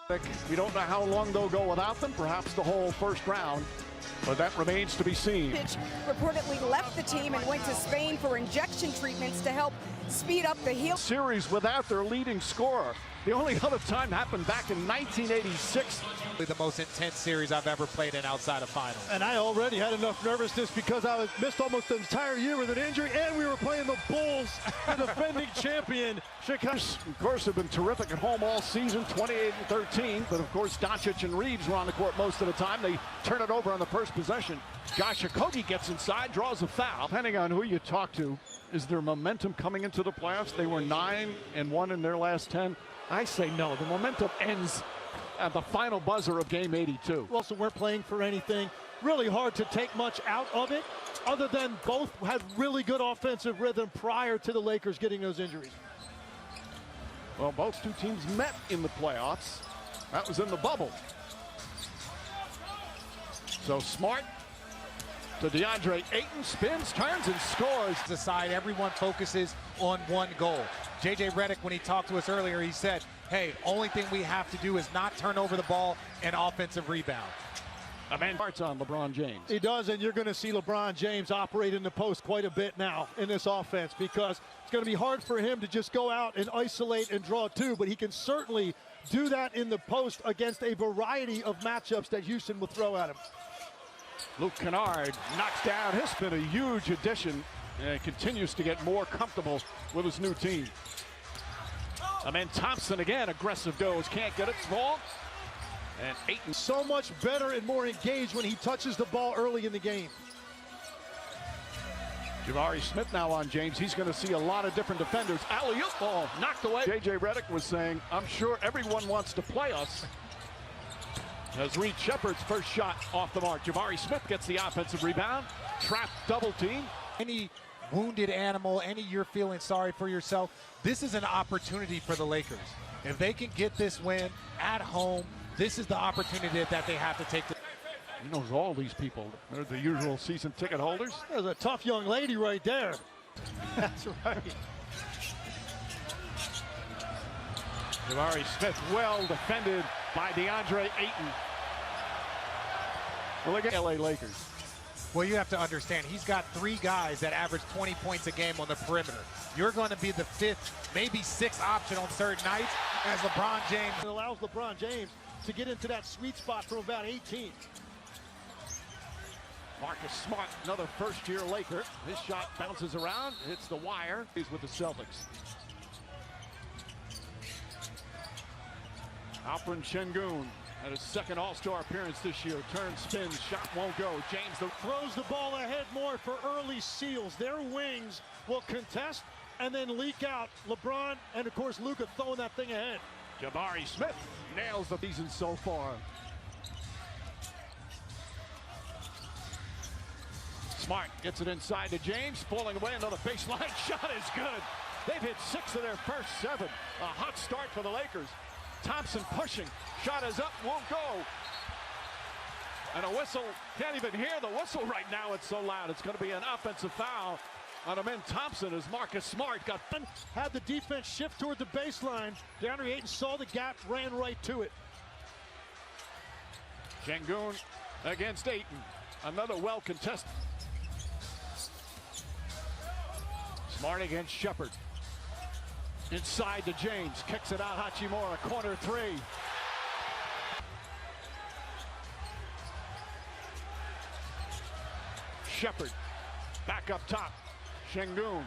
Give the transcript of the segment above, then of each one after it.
We don't know how long they'll go without them, perhaps the whole first round, but that remains to be seen. Pitch reportedly left the team and went to Spain for injection treatments to help speed up the heal. Series without their leading scorer. The only other time happened back in 1986. The most intense series I've ever played in outside of finals. And I already had enough nervousness because I missed almost the entire year with an injury, and we were playing the Bulls, the defending champion, Chicago. Of course, have been terrific at home all season, 28-13. But of course, Doncic and Reeves were on the court most of the time. They turn it over on the first possession. Josh Okogie gets inside, draws a foul. Depending on who you talk to, is there momentum coming into the playoffs? They were 9-1 in their last 10. I say no. The momentum ends at the final buzzer of game 82. Also, weren't playing for anything. Really hard to take much out of it, other than both had really good offensive rhythm prior to the Lakers getting those injuries. Well, both two teams met in the playoffs. That was in the bubble. So Smart to DeAndre Ayton, spins, turns, and scores. Aside, everyone focuses on one goal. J.J. Redick, when he talked to us earlier, he said, hey, only thing we have to do is not turn over the ball and offensive rebound. A man starts on LeBron James. He does, and you're going to see LeBron James operate in the post quite a bit now in this offense, because it's going to be hard for him to just go out and isolate and draw two, but he can certainly do that in the post against a variety of matchups that Houston will throw at him. Luke Kennard knocks down. He's been a huge addition and continues to get more comfortable with his new team. Amen Thompson again, aggressive goes, can't get it, small. And Ayton. So much better and more engaged when he touches the ball early in the game. Jabari Smith now on James. He's going to see a lot of different defenders. Alley-oop ball knocked away. J.J. Redick was saying, I'm sure everyone wants to play us. As Reed Shepard's first shot off the mark. Jabari Smith gets the offensive rebound. Trapped double team. Any wounded animal, any you're feeling sorry for yourself, this is an opportunity for the Lakers. If they can get this win at home, this is the opportunity that they have to take. He knows all these people. They're the usual season ticket holders. There's a tough young lady right there. That's right. Jabari Smith well defended by DeAndre Ayton. Well, look at LA Lakers. Well, you have to understand, he's got three guys that average 20 points a game on the perimeter. You're going to be the fifth, maybe sixth option on certain nights as LeBron James. It allows LeBron James to get into that sweet spot from about 18. Marcus Smart, another first-year Laker. His shot bounces around, hits the wire. He's with the Celtics. Alperen Şengün had his second All-Star appearance this year. Turns, spins, shot won't go. James throws the ball ahead more for early seals. Their wings will contest and then leak out. LeBron and, of course, Luka throwing that thing ahead. Jabari Smith nails the season so far. Smart gets it inside to James, falling away. Another baseline shot is good. They've hit 6 of their first 7. A hot start for the Lakers. Thompson pushing, shot is up, won't go. And a whistle, can't even hear the whistle right now, it's so loud. It's going to be an offensive foul on Amen Thompson as Marcus Smart got... Had the defense shift toward the baseline. DeAndre Ayton saw the gap, ran right to it. Şengün against Ayton. Another well-contested. Smart against Shepard. Inside to James, kicks it out, Hachimura, corner 3. Shepard, back up top, Şengün.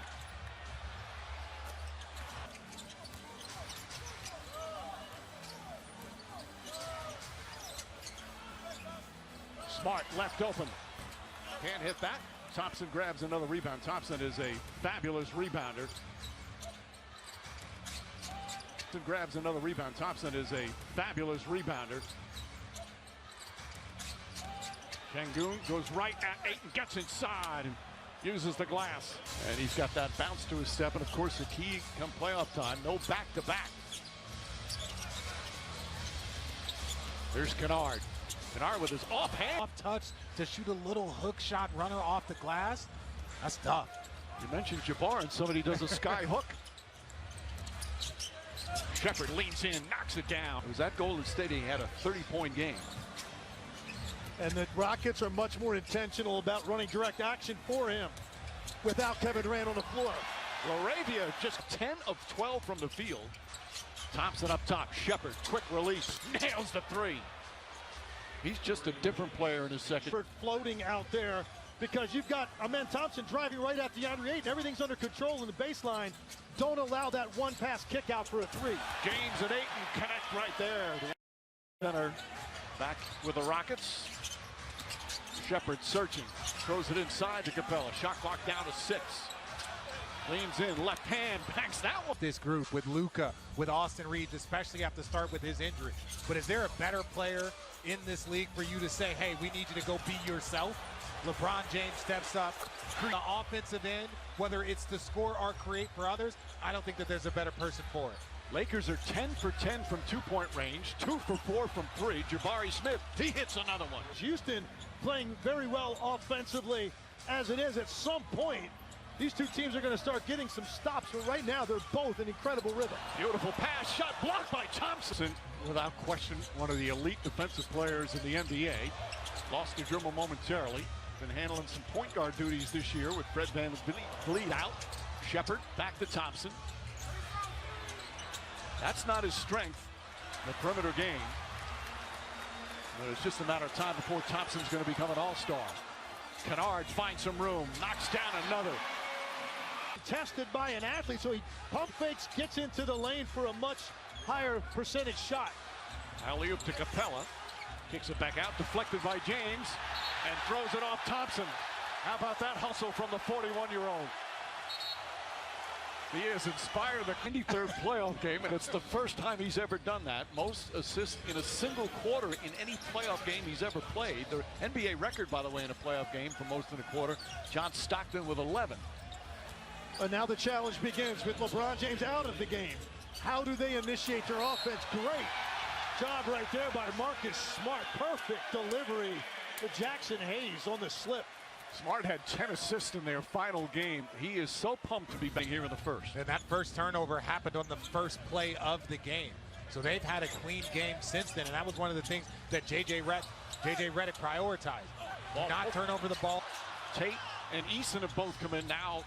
Smart left open, can't hit that. Thompson grabs another rebound. Thompson is a fabulous rebounder. Grabs another rebound. Thompson is a fabulous rebounder. Şengün goes right at Ayton, gets inside and uses the glass. And he's got that bounce to his step. And of course, the key come playoff time, no back-to-back. There's Kennard. Kennard with his offhand. Off touch to shoot a little hook shot runner off the glass. That's tough. You mentioned Jabbar and somebody does a sky hook. Shepherd leans in, knocks it down. It was at Golden State he had a 30-point game. And the Rockets are much more intentional about running direct action for him without Kevin Durant on the floor. Laravia just 10 of 12 from the field. Thompson up top. Shepherd, quick release, nails the three. He's just a different player in his second. Floating out there because you've got Amen Thompson driving right at DeAndre Ayton. Everything's under control in the baseline. Don't allow that one-pass kick out for a three. James and Ayton connect right there. The center back with the Rockets. Shepherd searching, throws it inside to Capella. Shot clock down to 6. Leans in, left hand, banks that one. This group with Luka, with Austin Reeves, especially have to start with his injury. But is there a better player in this league for you to say, hey, we need you to go be yourself? LeBron James steps up, the offensive end, whether it's to score or create for others, I don't think that there's a better person for it. Lakers are 10 for 10 from two-point range, 2 for 4 from 3. Jabari Smith, he hits another one. Houston playing very well offensively as it is. At some point, these two teams are going to start getting some stops, but right now they're both in incredible rhythm. Beautiful pass, shot blocked by Thompson. Without question, one of the elite defensive players in the NBA. Lost the dribble momentarily. Been handling some point guard duties this year with Fred VanVleet out. Shepherd back to Thompson. That's not his strength, the perimeter game. But it's just a matter of time before Thompson's going to become an all-star. Kennard finds some room, knocks down another. Tested by an athlete, so he pump fakes, gets into the lane for a much higher percentage shot. Alley-oop to Capella. Kicks it back out, deflected by James, and throws it off Thompson. How about that hustle from the 41-year-old? He has inspired the 93rd playoff game, and it's the first time he's ever done that. Most assists in a single quarter in any playoff game he's ever played. The NBA record, by the way, in a playoff game for most in a quarter, John Stockton with 11. And now the challenge begins with LeBron James out of the game. How do they initiate their offense? Great job right there by Marcus Smart. Perfect delivery to Jackson Hayes on the slip. Smart had 10 assists in their final game. He is so pumped to be back here in the first. And that first turnover happened on the first play of the game. So they've had a clean game since then, and that was one of the things that JJ Redick prioritized. Do not turn over the ball. Tate and Eason have both come in now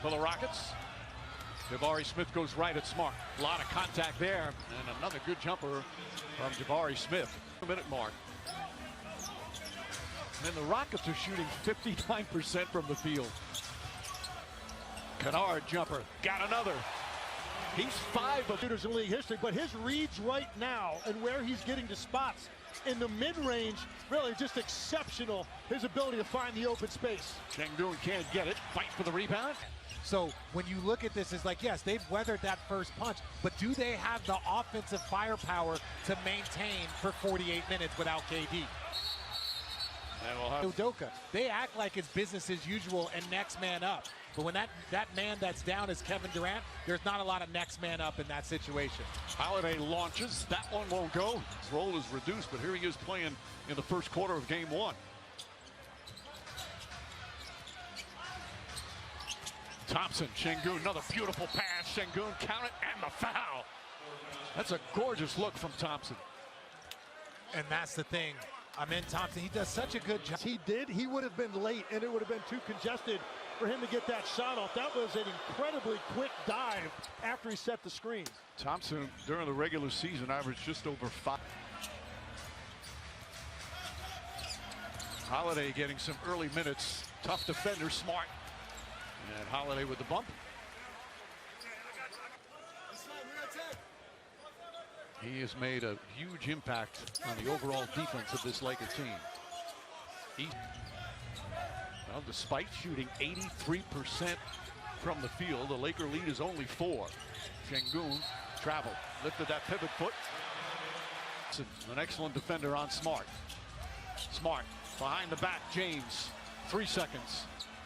for the Rockets. Jabari Smith goes right at Smart. A lot of contact there, and another good jumper from Jabari Smith. The minute mark. And the Rockets are shooting 59% from the field. Kennard jumper, got another. He's 5 of shooters in league history, but his reads right now and where he's getting to spots in the mid-range, really just exceptional. His ability to find the open space. Şengün can't get it, fight for the rebound. So when you look at this, it's like, yes, they've weathered that first punch, but do they have the offensive firepower to maintain for 48 minutes without KD? And we'll have Udoka, they act like it's business as usual and next man up. But when that man that's down is Kevin Durant, there's not a lot of next man up in that situation. Holiday launches. That one won't go. His role is reduced, but here he is playing in the first quarter of game 1. Thompson, Şengün, another beautiful pass. Şengün, count it, and the foul. That's a gorgeous look from Thompson. And that's the thing. Amen Thompson, he does such a good job. He did. He would have been late, and it would have been too congested for him to get that shot off. That was an incredibly quick dive after he set the screen. Thompson, during the regular season, averaged just over 5. Holiday getting some early minutes. Tough defender, Smart. And Holiday with the bump. He has made a huge impact on the overall defense of this Laker team. Well, despite shooting 83% from the field, the Laker lead is only 4. Şengün traveled, lifted that pivot foot. It's an excellent defender on Smart. Smart behind the back, James. 3 seconds.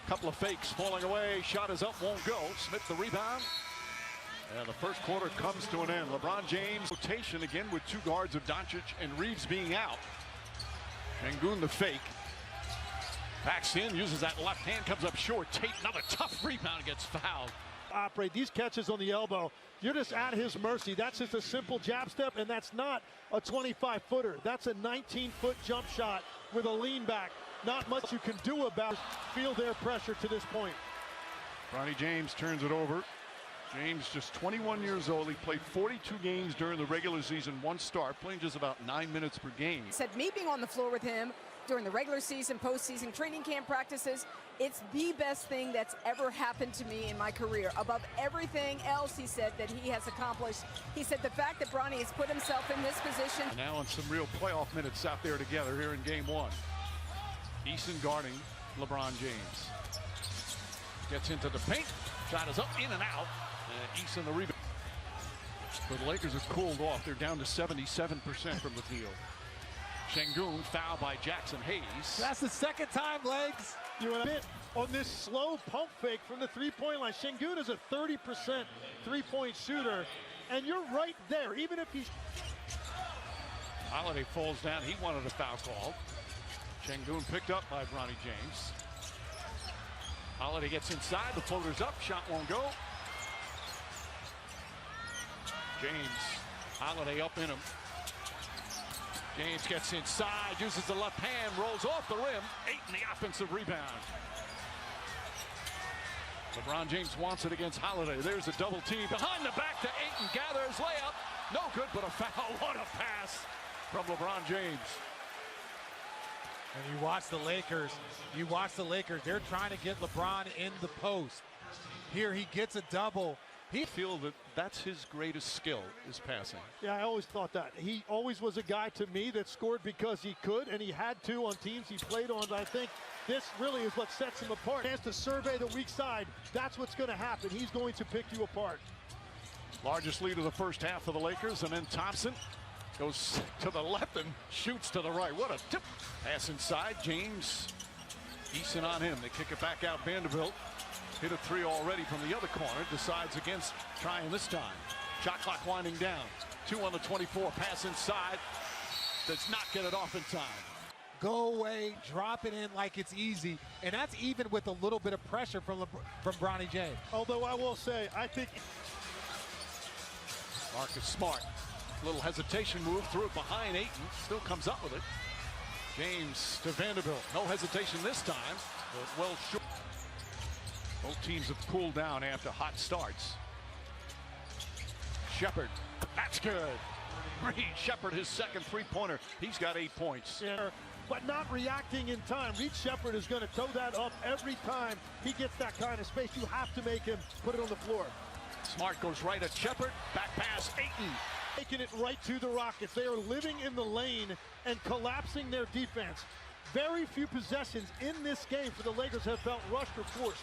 Couple of fakes falling away. Shot is up, won't go. Smith the rebound. And the first quarter comes to an end. LeBron James rotation again with 2 guards of Doncic and Reeves being out. Şengün the fake. Backs in, uses that left hand, comes up short. Tate, another tough rebound, gets fouled. operate. These catches on the elbow, you're just at his mercy. That's just a simple jab step, and that's not a 25-footer. That's a 19-foot jump shot with a lean back. Not much you can do about it. Feel their pressure to this point. Bronny James turns it over. James just 21 years old. He played 42 games during the regular season, 1 start, playing just about 9 minutes per game. Said me being on the floor with him during the regular season, postseason, training camp practices, it's the best thing that's ever happened to me in my career. Above everything else, he said, that he has accomplished. He said the fact that Bronny has put himself in this position. And now on some real playoff minutes out there together here in game 1. Eason guarding LeBron James. Gets into the paint. Shot is up, in and out. And Eason the rebound. But the Lakers have cooled off. They're down to 77% from the field. Şengün fouled by Jackson Hayes. That's the second time, Legs. You want a bit on this slow pump fake from the three-point line. Şengün is a 30% three-point shooter, and you're right there, even if he's... Holiday falls down. He wanted a foul call. Şengün picked up by Bronny James. Holiday gets inside. The floater's up. Shot won't go. James. Holiday up in him. James gets inside, uses the left hand, rolls off the rim. Ayton the offensive rebound. LeBron James wants it against Holiday. There's a double team. Behind the back to Ayton. Gathers layup. No good, but a foul. What a pass from LeBron James. And you watch the Lakers. They're trying to get LeBron in the post. Here he gets a double. He feels that that's his greatest skill, is passing. Yeah, I always thought that. He always was a guy to me that scored because he could, and he had to on teams he played on. But I think this really is what sets him apart. Chance to survey the weak side. That's what's going to happen. He's going to pick you apart. Largest lead of the first half for the Lakers, and then Thompson goes to the left and shoots to the right. What a tip. Pass inside. James. Eason on him. They kick it back out. Vanderbilt hit a 3 already from the other corner. Decides against trying this time. Shot clock winding down. 2 on the 24. Pass inside. Does not get it off in time. Go away, drop it in like it's easy, and that's even with a little bit of pressure from Bronny James. Although I will say, I think Marcus Smart. Little hesitation move, threw it behind Ayton. Still comes up with it. James to Vanderbilt. No hesitation this time, but well short. Both teams have cooled down after hot starts. Shepard. That's good. Reed Shepard, his second three-pointer. He's got 8 points. yeah, but not reacting in time. Reed Shepard is going to toe that up every time he gets that kind of space. You have to make him put it on the floor. Smart goes right at Shepard. Back pass, Ayton. Taking it right to the Rockets. They are living in the lane and collapsing their defense. Very few possessions in this game for the Lakers have felt rushed or forced.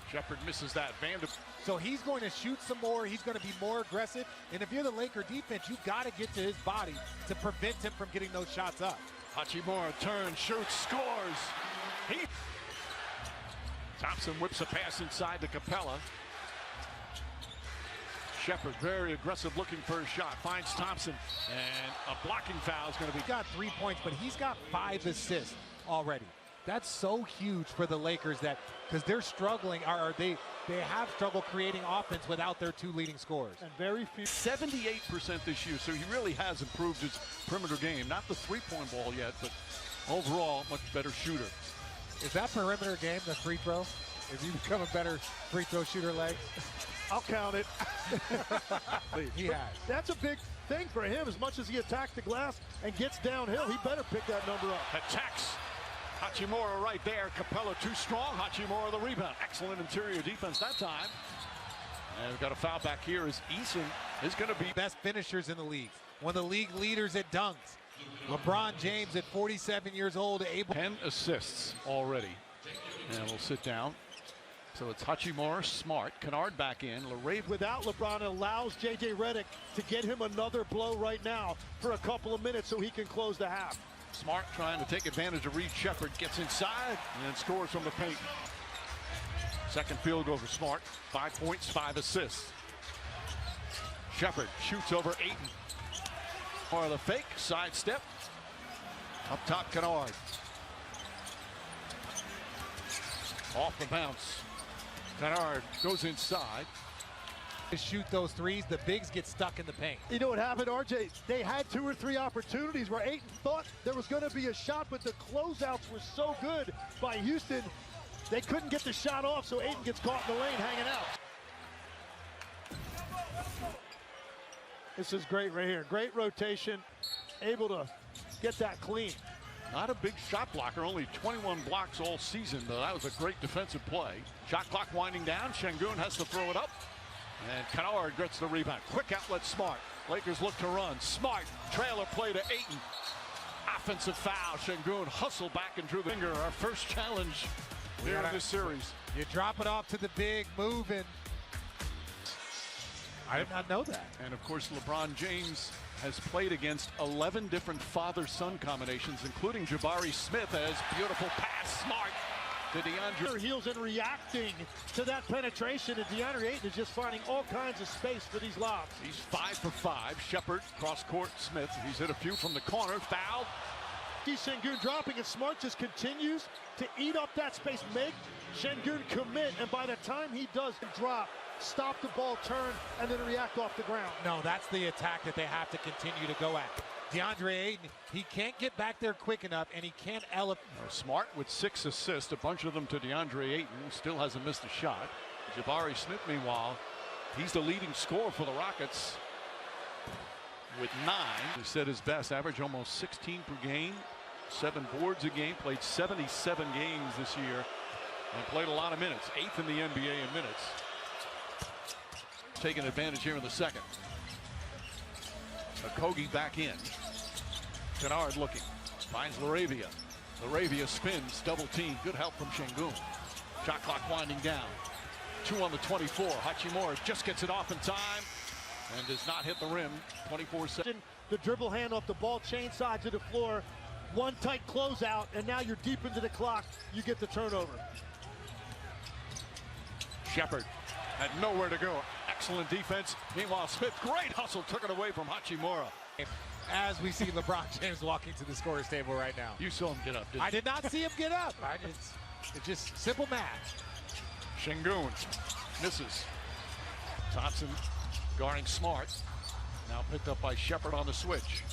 Shepard misses that. Vanderbilt. So he's going to shoot some more. He's going to be more aggressive. And if you're the Laker defense, you've got to get to his body to prevent him from getting those shots up. Hachimura turns, shoots, scores. Thompson whips a pass inside to Capella. Shepard very aggressive, looking for a shot. Finds Thompson, and a blocking foul is going to be. He got 3 points, but he's got 5 assists already. That's so huge for the Lakers, that because they're struggling, or they have trouble creating offense without their 2 leading scorers. And very few. 78% this year, so he really has improved his perimeter game. Not the three-point ball yet, but overall, much better shooter. Is that perimeter game the free throw? If you become a better free throw shooter, Legs? I'll count it. He has. That's a big thing for him. As much as he attacks the glass and gets downhill, he better pick that number up. Attacks. Hachimura right there. Capella too strong. Hachimura the rebound. Excellent interior defense that time. And we've got a foul back here as Eason is going to be Best finishers in the league. One of the league leaders at dunks. LeBron James at 47 years old, able 10 assists already. And we'll sit down. So it's Hachimura, Smart, Kennard back in. LaRave Without LeBron, it allows J.J. Redick to get him another blow right now for a couple of minutes so he can close the half. Smart trying to take advantage of Reed Shepard. Gets inside and then scores from the paint. Second field goal for Smart. 5 points, 5 assists. Shepard shoots over Ayton. For the fake, sidestep. Up top, Kennard. Off the bounce. Kennard goes inside. To shoot those threes, the bigs get stuck in the paint. You know what happened, RJ? They had 2 or 3 opportunities where Ayton thought there was going to be a shot, but the closeouts were so good by Houston, they couldn't get the shot off, so Ayton gets caught in the lane hanging out. This is great right here. Great rotation, able to get that clean. Not a big shot blocker, only 21 blocks all season, but that was a great defensive play. Shot clock winding down. Şengün has to throw it up. And Kennard gets the rebound. Quick outlet, Smart. Lakers look to run. Smart, trailer play to Ayton. Offensive foul. Şengün hustled back and drew the finger. Our first challenge here in this series. You drop it off to the big, moving. I did not know that. And of course, LeBron James has played against 11 different father-son combinations, including Jabari Smith. As beautiful pass, Smart to DeAndre. Heels and reacting to that penetration, and DeAndre Ayton is just finding all kinds of space for these lobs. He's 5 for 5. Shepard, cross court, Smith. He's hit a few from the corner. Fouled. Şengün dropping, and Smart just continues to eat up that space, make Şengün commit, and by the time he does drop, stop the ball, turn, and then react off the ground. No, that's the attack that they have to continue to go at. DeAndre Ayton, he can't get back there quick enough, and he can't elevate. Smart with 6 assists, a bunch of them to DeAndre Ayton, who still hasn't missed a shot. Jabari Smith, meanwhile, he's the leading scorer for the Rockets with 9. He set his best, average almost 16 per game, 7 boards a game, played 77 games this year, and played a lot of minutes, 8th in the NBA in minutes. Taking advantage here in the second. Okogie back in. Kennard looking. Finds Laravia. Laravia spins. Double team. Good help from Şengün. Shot clock winding down. 2 on the 24. Hachimura just gets it off in time and does not hit the rim. 24-7. The dribble hand off the ball, chain side to the floor. One tight closeout, and now you're deep into the clock. You get the turnover. Shepard had nowhere to go. Excellent defense. Meanwhile, Smith, great hustle, took it away from Hachimura. As we see LeBron James walking to the scorer's table right now. You saw him get up, didn't you? I did not see him get up. It's just simple math. Şengün misses. Thompson guarding Smart. Now picked up by Shepard on the switch.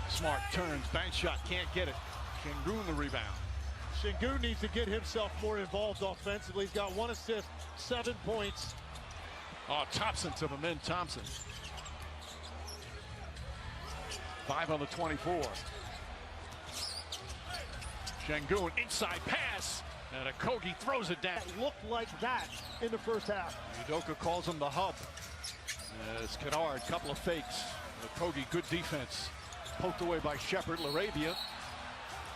Smart turns, bank shot, can't get it. Şengün the rebound. Şengün needs to get himself more involved offensively. He's got 1 assist, 7 points. Oh, Thompson to Amin Thompson. 5 on the 24. Şengün inside pass, and Okogie throws it down. It looked like that in the first half. Udoka calls him the hub. As Kennard, couple of fakes. Okogie, good defense. Poked away by Shepard. Laravia